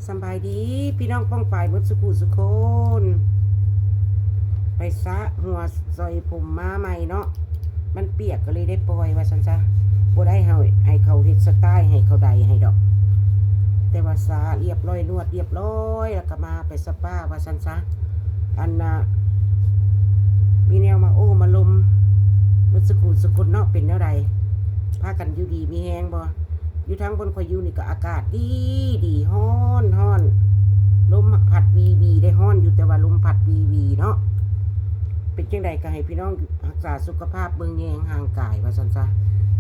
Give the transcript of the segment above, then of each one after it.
สบายดีพี่น้องป้องฝ่ายเบิดสุขุสุคนไปซะหัวซอยผมมาใหม่เนาะมันเปียกก็เลยได้ปล่อยว่าซั่นซะบ่ได้ให้เขาเฮ็ดสไตล์ให้เขาใดให้ดอกแต่ว่าซาเรียบร้อยนวดเรียบร้อยแล้วก็มาไปสปาว่าซั่นซะอันน่ะมีแนวมาโอ้มาลมเบิดสุขุสุคนเนาะเป็นแนวใดพากันอยู่ดีมีแฮงบ่อยู่ทางบนข่อยอยู่นี่ก็อากาศดีฮ้อนลมพัดวีได้ฮ้อนอยู่แต่ว่าลมพัดวีเนาะเป็นจังใดก็ให้พี่น้องรักษาสุขภาพเบิ่งแยงห่างกายว่าซั่นซะ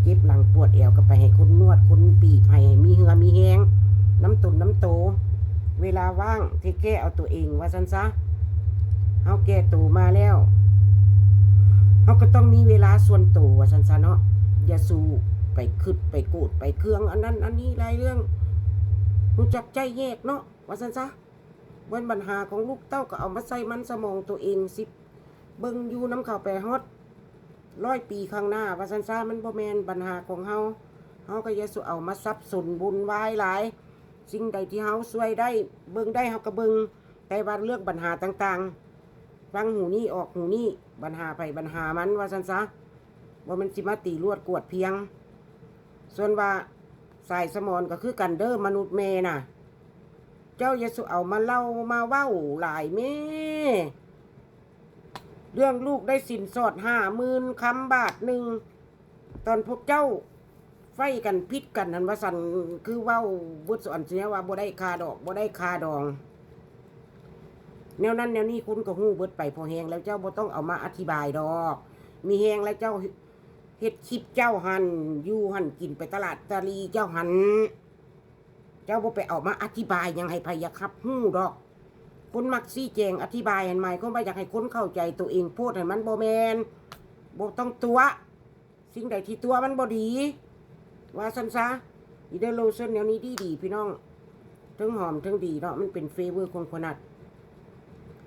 เจ็บหลังปวดเอวก็ไปให้คนนวดคนปีบให้มีเหือมีแฮงน้ำตุ่นน้ำโตเวลาว่างที่แก้เอาตัวเองว่าซั่นซะเฮาแก้ตัวมาแล้วเฮาก็ต้องมีเวลาส่วนตัวว่าซั่นซะเนาะอย่าสู้ไปคึดไปโกรธไปเครื่องอันนั้นอันนี้หลายเรื่องรู้จักใจแยกเนาะว่าซั่นซะเบิ่นปัญหาของลูกเต้าก็เอามาใส่มันสมองตัวเองสิเบิ่งอยู่น้ำเข้าไปฮอด100 ปีข้างหน้าว่าซั่นซะมันบ่แม่นปัญหาของเฮาก็อย่าสู้เอามาสับสนบุญวายหลายสิ่งใดที่เฮาช่วยได้เบิ่งได้เฮาก็เบิ่งแต่ว่าเรื่องปัญหาต่างๆฟังหูนี้ออกหูนี้ปัญหาไปปัญหามันว่าซั่นซะว่ามันสิมาตีลวดกวดเพียงส่วนว่าสายสมอนก็คือกันเด้อมนุษย์แม่น่ะเจ้าอย่าสุเอามาเล่ามาเว้าหลายแม่เรื่องลูกได้สินสอด50,000 คำบาทหนึ่งตอนพวกเจ้าไฟกันพิษกันนั่นว่าสันคือเว้าบุตรสอนเสียว่าบ่ได้คาดอกบ่ได้คาดองแนวนั้นแนวนี้คุณก็ฮู้เบิดไปพอแหงแล้วเจ้าบ่ต้องเอามาอธิบายดอกมีแหงแล้วเจ้าเฮ็ดคลิปเจ้าหันอยู่หันกินไปตลาดตะลีเจ้าหันเจ้าบ่ไปเอามาอธิบายยังให้พยาครับฮู้ดอกคนมักซี่แจงอธิบายหันใหม่ก็บ่อยากให้คนเข้าใจตัวเองพูดให้มันบ่แม่นบ่ต้องตัวสิ่งใดที่ตัวมันบ่ดีว่าซั่นซะอีเดอโลชั่นแนวนี้ดีพี่น้องทั้งหอมทั้งดีเนาะมันเป็นเฟเวอร์ของโคนัท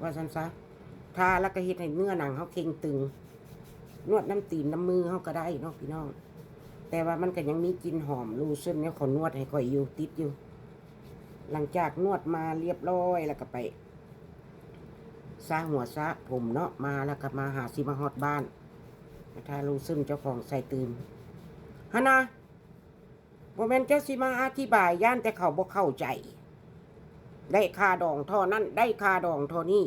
ว่าซั่นซะทาแล้วก็เฮ็ดให้เนื้อหนังเฮาเข่งตึงนวดน้ำตีนน้ำมือเขาก็ได้เนาะพี่น้องแต่ว่ามันก็ยังมีกลิ่นหอมลูเส้นเนี่ยเขานวดให้ค่อยอยู่ติดอยู่หลังจากนวดมาเรียบร้อยแล้วก็ไปซาหัวซาผมเนาะมาแล้วก็มาหาซิมาฮอดบ้านถ้าลูเส้นเจ้าของใส่ตื่นฮะนะโมเมนต์เจ้าซิมาอธิบายย่านแต่เขาบ่เข้าใจได้คาดองท่อนั้นได้คาดองท่อนี้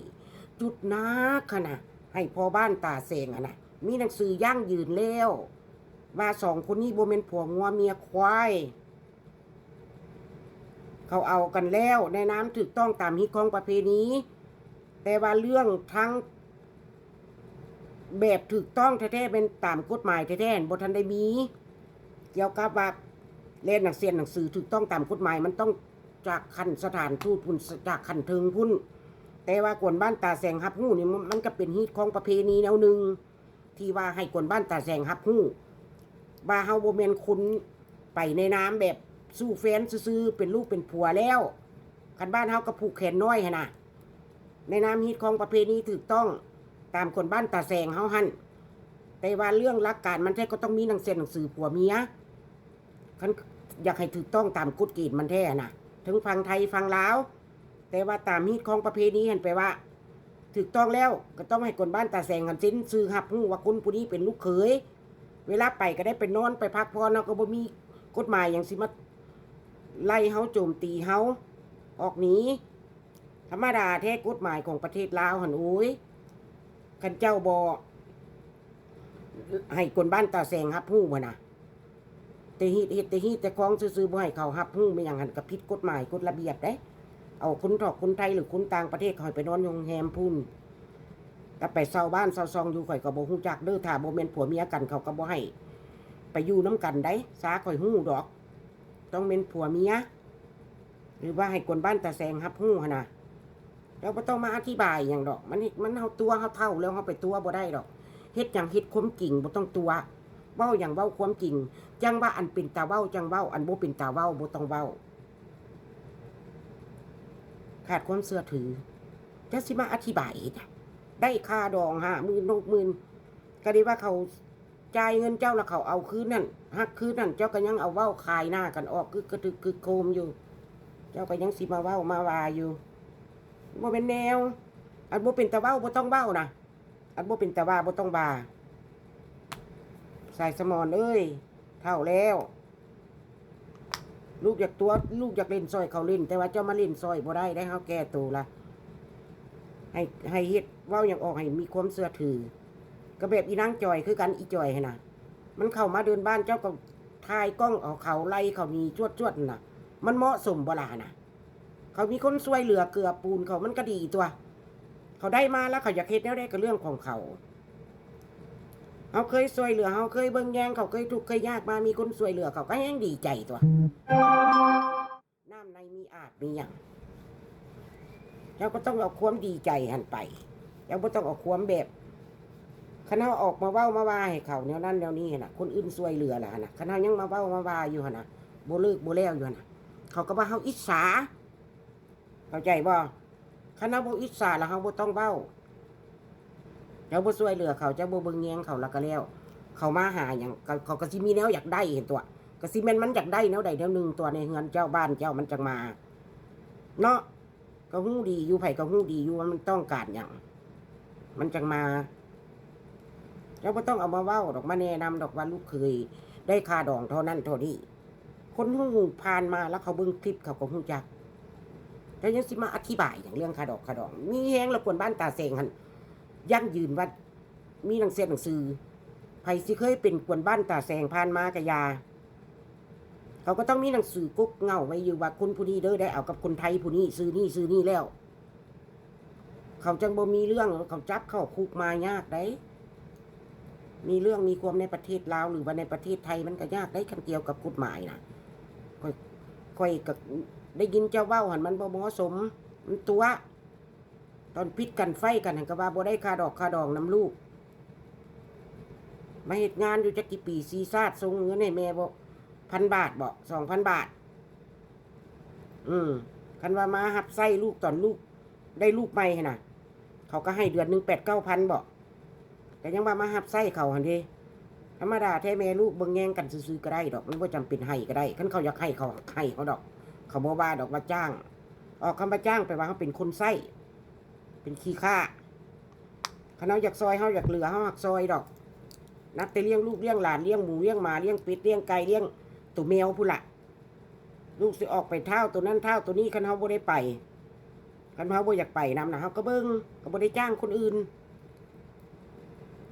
จุดนักขนาดให้พอบ้านตาเสงนะมีหนังสือย่างยืนแล้วว่า2 คนนี้โบเมนผัวงัวเมียควายเขาเอากันแล้วในน้ำถูกต้องตามฮิตของประเพณีแต่ว่าเรื่องทั้งแบบถูกต้องแท้ๆเป็นตามกฎหมายแท้ๆบ่ทันได้มีเกี่ยวกับว่าเล่นหนังเสียนหนังสือถูกต้องตามกฎหมายมันต้องจากขั้นสถานทูตพุ่นจากขั้นเทิงพุ่นแต่ว่ากวนบ้านตาแสงฮับหู้นี่มันก็เป็นฮิตของประเพณีแนวหนึ่งที่ว่าให้กวนบ้านตาแสงฮับหู้ว่าเฮาบ่แม่นคนไปในน้ำแบบสู้แฟนซื่อๆเป็นลูกเป็นผัวแล้วคันบ้านเฮาก็ผูกแขนน้อยหั่นน่ะในน้ำฮิตของประเพณีถูกต้องตามคนบ้านตาแสงเฮาหั่นแต่ว่าเรื่องหลักการมันแท้ก็ต้องมีหนังสือผัวเมียคันอยากให้ถูกต้องตามกฎเกณฑ์มันแท้น่ะถึงฟังไทยฟังลาวแต่ว่าตามฮิตของประเพณีเห็นไปว่าถูกต้องแล้วก็ต้องให้คนบ้านตาแสงกันสินซื้อหับหูว่าคนผู้นี้เป็นลูกเขยเวลาไปก็ได้ไปนอนไปพักผ่อนเนาะก็บ่มีกฎหมายอย่างสิมาไล่เฮาโจมตีเฮาออกหนีธรรมดาแท้กฎหมายของประเทศลาวหั่นโอ้ยคันเจ้าบ่ให้คนบ้านตาแสงหับหูบ่น่ะแต่ฮิตแต่ของซื่อๆบ่ให้เขาหับหูไม่อย่างนั้นก็ผิดกฎหมายกฎระเบียบเด้เอาคนไทยหรือคนต่างประเทศเขาไปนอนโรงแรมพุ่นแต่ไปเช่าบ้านเช่าซองอยู่ข่อยก็บ่ฮู้จักเด้อถ้าบ่แม่นผัวเมียกันเขาก็บ่ให้ไปอยู่น้ำกันได้สาข่อยฮู้ดอกต้องเป็นผัวเมียหรือว่าให้คนบ้านตาแสงรับฮู้หั่นน่ะแล้วบ่ต้องมาอธิบายหยังดอกมันเฮาตัวเฮาเฒ่าแล้วเฮาไปตัวบ่ได้ดอกเฮ็ดหยังเฮ็ดความจริงบ่ต้องตัวเว้าหยังเว้าความจริงจังว่าอันเป็นตาเว้าจังเว้าอันบ่เป็นตาเว้าบ่ต้องเว้าขาดความเชื่อถือจะสิมาอธิบายได้ค่าดอง50,000 60,000ก็ดีว่าเขาจ่ายเงินเจ้าแล้วเขาเอาคืนนั่นฮักคืนนั่นเจ้าก็ยังเอาเว้าคายหน้ากันออกคือกระทึกคือโคมอยู่ เจ้าก็ยังสิมาเว้ามาว่าอยู่บ่เป็นแนวอันบ่เป็นตะเว้าบ่ต้องเว้านะอันบ่เป็นตะว่าบ่ต้องว่าสายสมอนเอ้ยเท่าแล้วลูกอยากตัวลูกอยากเล่นซอยเขาเล่นแต่ว่าเจ้ามาเล่นซอยบ่ได้ได้เฮาแก้ตัวละให้เฮ็ดเว้าอย่างออกให้มีความเชื่อถือก็แบบอีนางจอยคือกันอีจอยหั่นน่ะมันเข้ามาเดินบ้านเจ้าก็ถ่ายกล้องเอาเขาไล่เขามีจวดๆน่ะมันเหมาะสมบ่ล่ะน่ะเขามีคนช่วยเหลือเกลือปูนเขามันก็ดีตัว เขาได้มาแล้วเขาอยากเฮ็ดแนวใดก็เรื่องของเขาเขาเคยช่วยเหลือเขาเคยเบิ่งแยงเขาเคยทุกข์เคยยากมามีคนช่วยเหลือเขาก็ยังดีใจตัวน้ำในมีอาจมีหยังเจ้าก็ต้องเอาความดีใจหันไปเจ้าบ่ต้องเอาความแบบคณะออกมาเว้ามาว่าให้เขาแนวนั้นแนวนี้น่ะคนอื่นช่วยเหลือล่ะน่ะคณะยังมาเว้ามาว่าอยู่หั่นน่ะบ่เลิกบ่แล้วอยู่หั่นน่ะเขาก็ว่าเฮาอิจฉาเข้าใจบ่คณะบ่อิจฉาแล้วเฮาบ่ต้องเว้าเจ้าบ่ช่วยเหลือเขาเจ้าบ่เบิ่งแยงเขาแล้วก็แล้วเขามาหาหยังเขาก็สิมีแนวอยากได้เห็นตัวก็สิแม่นมันอยากได้แนวใดแนวหนึงตัวในเฮือนเจ้าบ้านเจ้ามันจังมาเนาะก็ฮู้ดีอยู่ไผก็ฮู้ดีอยู่ว่ามันต้องการหยังมันจังมาเจ้าบ่ต้องเอามาเว้าดอกมาแนะนำดอกว่าลูกเคยได้ค่าดองเท่านั้นเท่านี้คนฮู้ผ่านมาแล้วเขาเบิ่งคลิปเขาก็ฮู้จักแล้วยังสิมาอธิบายอย่างเรื่องค่าดอกค่าดองมีแฮงรบกวนบ้านตาเสงหั่นยั่งยืนว่ามีหนังสือไผสิเคยเป็นกวนบ้านตาแสงผ่านมากะยาเขาก็ต้องมีหนังสือกุ๊กเงาไว้อยู่ว่าคนผู้นี้เด้อได้เอากับคนไทยผู้นี้ซื้อนี่แล้วเขาจังบ่มีเรื่องเขาจับเข้าคุกมายากได้มีเรื่องมีความในประเทศลาวหรือว่าในประเทศไทยมันก็ยากได้คันเกี่ยวกับกฎหมายนะค่อยก็ได้ยินเจ้าเว้าหันมันบ่เหมาะสมมันตัวตอนพิษกันไฟกันหันก็ว่าบ่ได้ค่าดอกค่าดองน้ำลูกมาเหตุงานอยู่จักกี่ปีซีซาดส่งเงินให้แม่บ่1,000 บาทบ่2,000 บาทคันว่ามาหับไส้ลูกตอนลูกได้ลูกใหม่หั่นน่ะเขาก็ให้เดือนนึง8-9,000บ่แต่ยังว่ามาหับไส้เขาหั่นเด้ธรรมดาแท้แม่ลูกเบิ่งแย่งกันซื่อๆก็ได้ดอกมันบ่จำเป็นให้ก็ได้คันเขาอยากให้เขาให้เขาดอกเขาบ่ว่าดอกว่าจ้างออกคำว่าจ้างแปลว่าเขาเป็นคนไส้เป็นขี้ข้าคันเขาอยากซอยเขาอยากเหลือเขาหักซอยดอกนับแต่เลี้ยงลูกเลี้ยงหลานเลี้ยงหมูเลี้ยงหมาเลี้ยงเป็ดเลี้ยงไก่เลี้ยงตัวแมวพุ่นละลูกสิออกไปเท่าตัวนั้นเท่าตัวนี้คันเขาบ่ได้ไปคันเขาบ่อยากไปนำนะเขาก็เบิ้งก็บ่ได้จ้างคนอื่น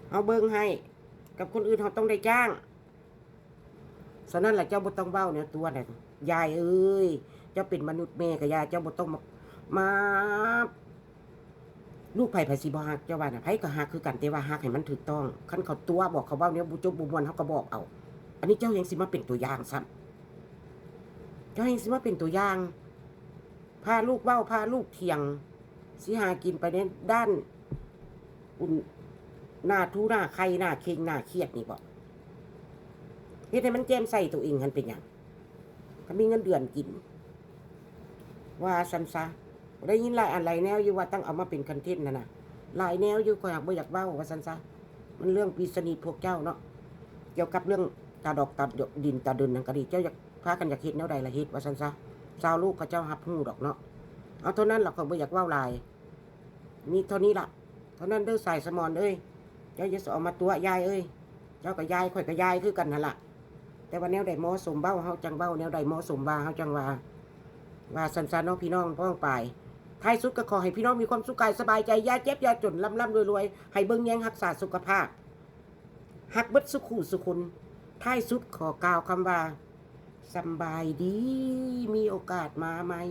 เขาเบิ้งให้กับคนอื่นเขาต้องได้จ้างฉะนั้นแหละเจ้าบ่ต้องเบ้าเนี่ยตัวเนี่ยยายเอ้ยเจ้าเป็นมนุษย์แม่กับยายเจ้าบ่ต้องมาลูกไผ่สิบ่ฮักเจ้าว่าน่ะไผก็ฮักคือกันแต่ว่าฮักให้มันถูกต้องคันเขาตัวบอกเขาเว้าเนี่ยบ่จบบ่ม่วนเฮาก็บอกเอาอันนี้เจ้ายังสิมาเป็นตัวอย่างซ้ำเจ้ายังสิมาเป็นตัวอย่างพาลูกเว้าพาลูกเถียงสิหากินไปในด้านอุ่นหน้าทูหน้าใครหน้าเค็งหน้าเครียดนี่บ่เฮ็ดให้มันแจ่มใส่ตัวเองหันเป็นหยังก็มีเงินเดือนกินว่าซั่นซะได้ยินหลายอันหลายแนวอยู่ว่าต้องเอามาเป็นคอนเทนต์น่ะหลายแนวอยู่ก็อยากบ่อยากเว้าว่าซั่นซะมันเรื่องปริศนีพวกเจ้าเนาะเกี่ยวกับเรื่องตาดอกตาดินตาดนนั่นก็ดีเจ้าอยากพากันอยากเฮ็ดแนวใดล่ะเฮ็ดว่าซั่นซะชาวลูกเขาเจ้ารับรู้ดอกเนาะเอาเท่านั้นล่ะก็บ่อยากเว้าหลายมีเท่านี้ล่ะเท่านั้นเด้อสายสมอนเอ้ยเจ้าอย่าเอามาตัวยายเอ้ยเจ้ากับยายข่อยกับยายคือกันนั่นล่ะแต่ว่าแนวใดเหมาะสมเว้าเฮาจังเว้าแนวใดเหมาะสมว่าเฮาจังว่าซั่นๆเนาะพี่น้องพ้องไปท้ายสุดก็ขอให้พี่น้องมีความสุขกายสบายใจอย่าเจ็บอย่าจนร่ำรวยให้เบิ่งแยงรักษาสุขภาพฮักเบิดสุขุสุคนท้ายสุดขอกล่าวคำว่าสบายดีมีโอกาสมาใหม่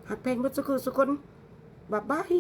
ฮักเพลงเบิดสุขุสุคนบ๊ายบาย